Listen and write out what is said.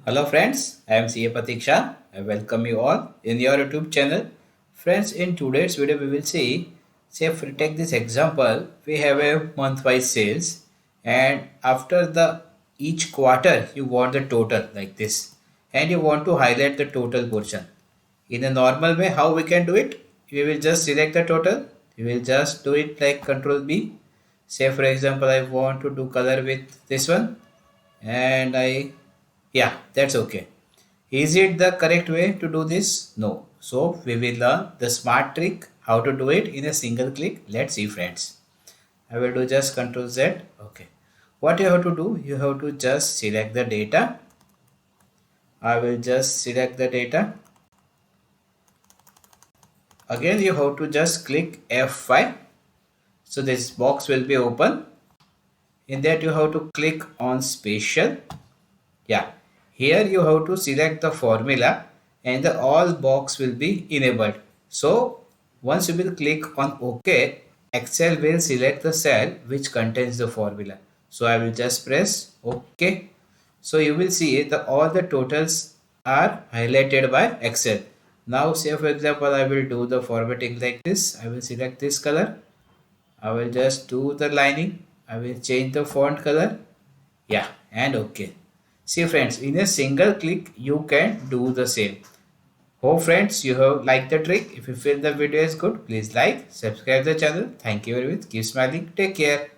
Hello friends, I am CA Patiksha. I welcome you all in your YouTube channel. Friends, in today's video we will see, say if we take this example, we have a month-wise sales and after the each quarter you want the total like this and you want to highlight the total portion. In a normal way, how we can do it? We will just select the total. We will just do it like Control B. Say for example, I want to do color with this one and yeah, that's okay. Is it the correct way to do this? No. So we will learn the smart trick how to do it in a single click. Let's see friends. I will do just Control Z. Okay. What you have to do? You have to just select the data. I will just select the data. Again you have to just click F5. So this box will be open. In that you have to click on spatial. Yeah, here you have to select the formula and the all box will be enabled. So once you will click on OK, Excel will select the cell which contains the formula. So I will just press OK. So you will see the all the totals are highlighted by Excel. Now say for example I will do the formatting like this. I will select this color. I will just do the lining. I will change the font color. Yeah, and okay. See friends, in a single click, you can do the same. Hope friends, you have liked the trick. If you feel the video is good, please like, subscribe the channel. Thank you very much. Keep smiling. Take care.